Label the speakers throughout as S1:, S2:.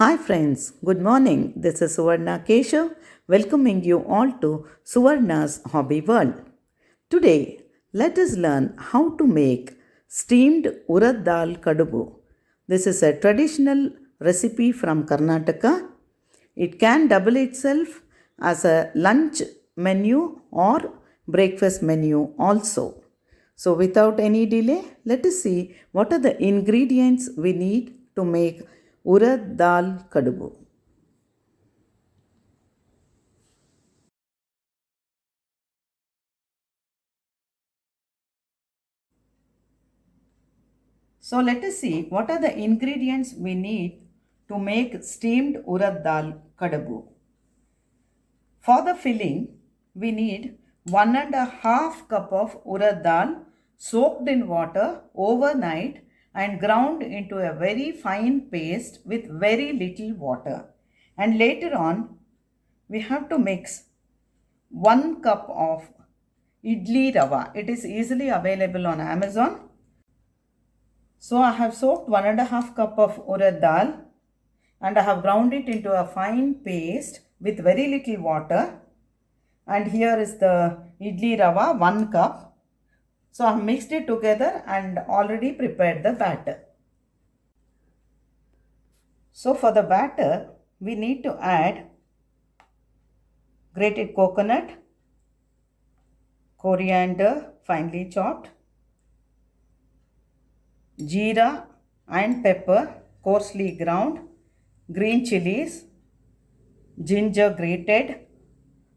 S1: Hi friends, good morning. This is Suvarna Keshav welcoming you all to Suvarna's Hobby World. Today, let us learn how to make steamed urad dal kadubu. This is a traditional recipe from Karnataka. It can double itself as a lunch menu or breakfast menu also. So, without any delay, let us see what are the ingredients we need to make urad dal kadubu. So, let us see what are the ingredients we need to make steamed urad dal kadubu. For the filling, we need 1.5 cup of urad dal soaked in water overnight and ground into a very fine paste with very little water. And later on, we have to mix 1 cup of idli rava. It is easily available on Amazon. So I have soaked 1.5 cup of urad dal and I have ground it into a fine paste with very little water. And here is the idli rava 1 cup. So I have mixed it together and already prepared the batter. So for the batter, we need to add grated coconut, coriander finely chopped, jeera and pepper coarsely ground, green chilies, ginger grated,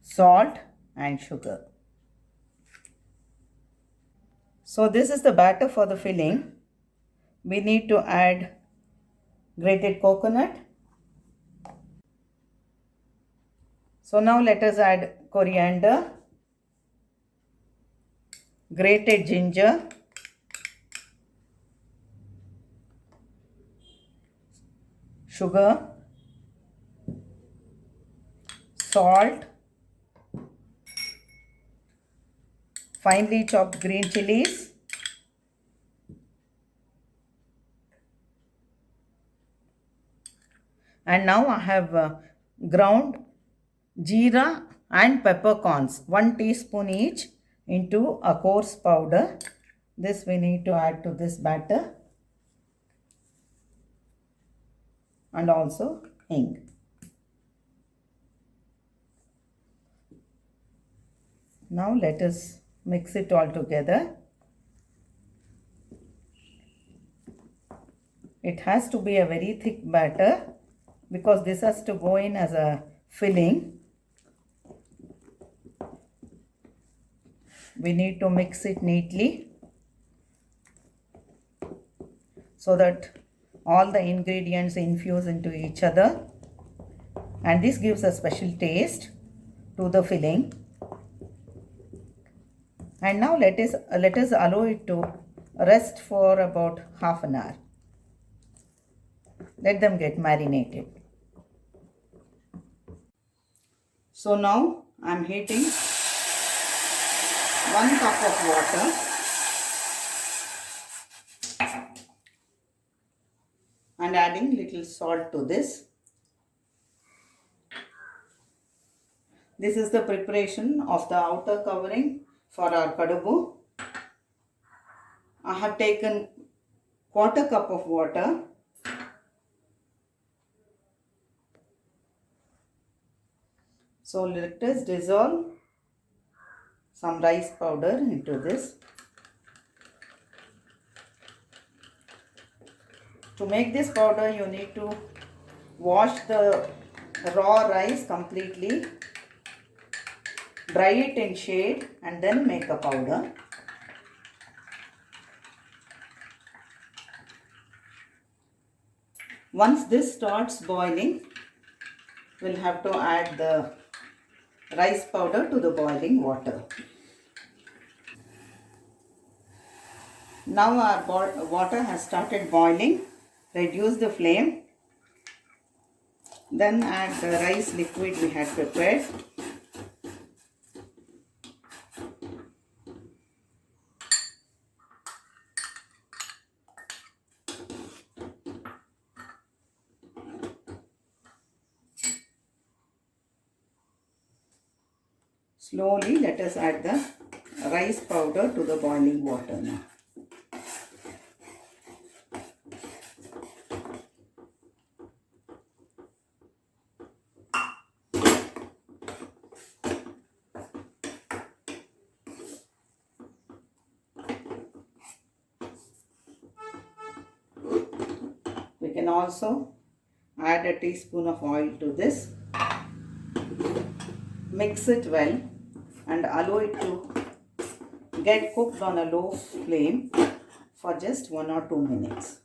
S1: salt and sugar. So this is the batter for the filling. We need to add grated coconut. So now let us add coriander, grated ginger, sugar, salt, finely chopped green chilies, and now I have ground jeera and peppercorns 1 teaspoon each into a coarse powder. This we need to add to this batter, and also hing. Now let us mix it all together. It has to be a very thick batter because this has to go in as a filling. We need to mix it neatly so that all the ingredients infuse into each other, and this gives a special taste to the filling. And now let us allow it to rest for about half an hour. Let them get marinated. So now I am heating 1 cup of water and adding little salt to this. This is the preparation of the outer covering for our kadubu. I have taken 1/4 cup of water. So let us dissolve some rice powder into this. To make this powder, you need to wash the raw rice completely, dry it in shade, and then make a powder. Once this starts boiling, we'll have to add the rice powder to the boiling water. Now our water has started boiling. Reduce the flame. Then add the rice liquid we had prepared. Slowly let us add the rice powder to the boiling water now. We can also add a teaspoon of oil to this. Mix it well and allow it to get cooked on a low flame for just 1 or 2 minutes.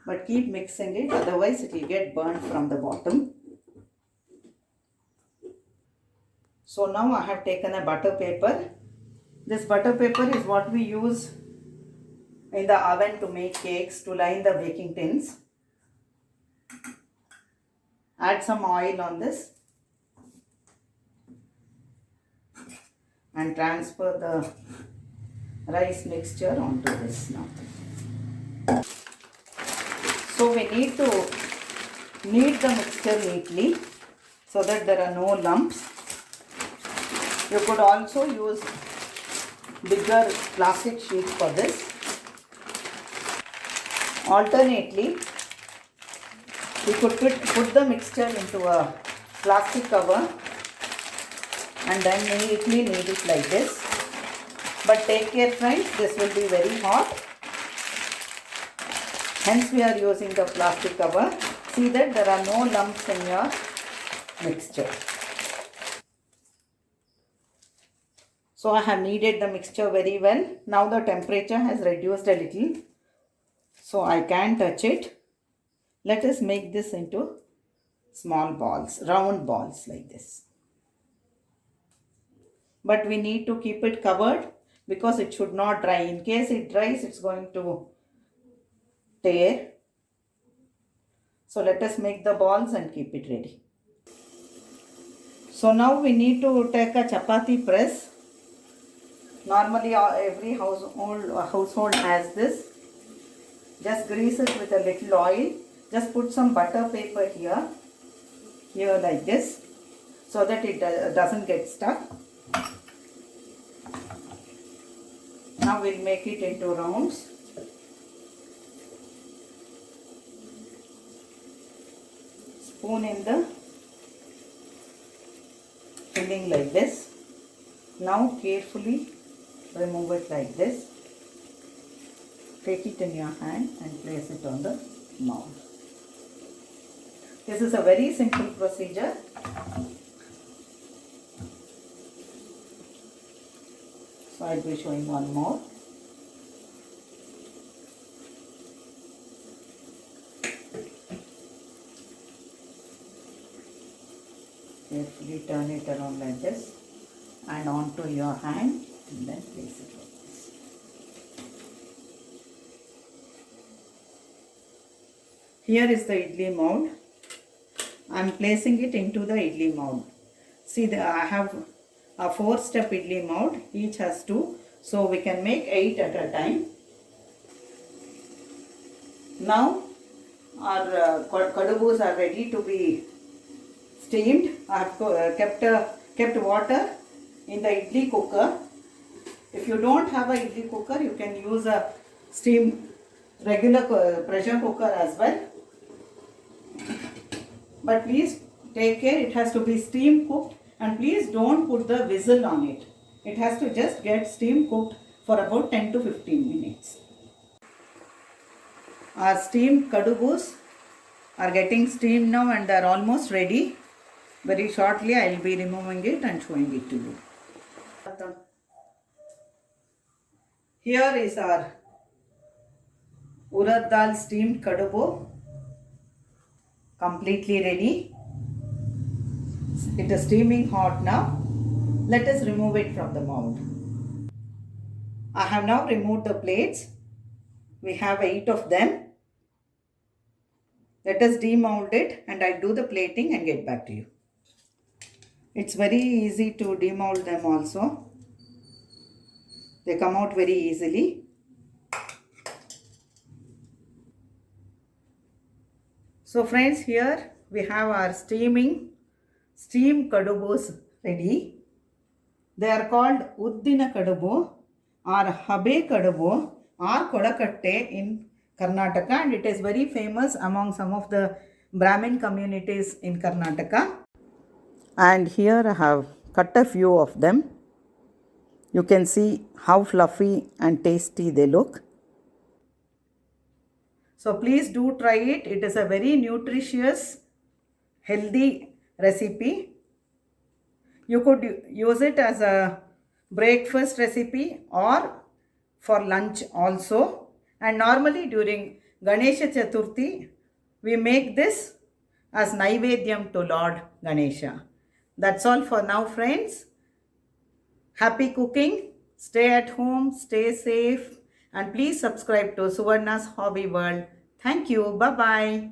S1: But keep mixing it, otherwise it will get burnt from the bottom. So now I have taken a butter paper. This butter paper is what we use in the oven to make cakes, to line the baking tins. Add some oil on this and transfer the rice mixture onto this now. So we need to knead the mixture neatly so that there are no lumps. You could also use bigger plastic sheets for this. Alternately, we could put the mixture into a plastic cover and then neatly knead it like this. But take care friends, this will be very hot. Hence we are using the plastic cover. See that there are no lumps in your mixture. So I have kneaded the mixture very well. Now the temperature has reduced a little, so I can touch it. Let us make this into small balls, round balls like this. But we need to keep it covered because it should not dry. In case it dries, it's going to tear. So let us make the balls and keep it ready. So now we need to take a chapati press. Normally every household has this. Just grease it with a little oil. Just put some butter paper here like this, so that it doesn't get stuck. Now we'll make it into rounds. Spoon in the filling like this. Now carefully remove it like this. Take it in your hand and place it on the mold. This is a very simple procedure. So I'll be showing one more. Carefully turn it around like this and onto your hand and then place it like this. Here is the idli mold. I am placing it into the idli mold. See, I have a 4-step idli mold. Each has 2. So we can make 8 at a time. Now our kadubus are ready to be steamed. I have kept water in the idli cooker. If you don't have a idli cooker, you can use a regular pressure cooker as well. But please take care, it has to be steam cooked, and please don't put the whistle on it. It has to just get steam cooked for about 10 to 15 minutes. Our steamed kadubus are getting steamed now and they are almost ready. Very shortly I will be removing it and showing it to you. Here is our urad dal steamed kadubu, completely ready. It is steaming hot now. Let us remove it from the mold. I have now removed the plates. We have 8 of them. Let us demold it and I'll do the plating and get back to you. It's very easy to demold them also. They come out very easily. So friends, here we have our steaming steamed kadubus ready. They are called Uddina Kadabu or Habe Kadabu or Kodakatte in Karnataka, and it is very famous among some of the Brahmin communities in Karnataka. And here I have cut a few of them. You can see how fluffy and tasty they look. So please do try it. It is a very nutritious, healthy recipe. You could use it as a breakfast recipe or for lunch also. And normally during Ganesha Chaturthi, we make this as Naivedyam to Lord Ganesha. That's all for now, friends. Happy cooking. Stay at home, stay safe, and please subscribe to Suvarna's Hobby World. Thank you. Bye-bye.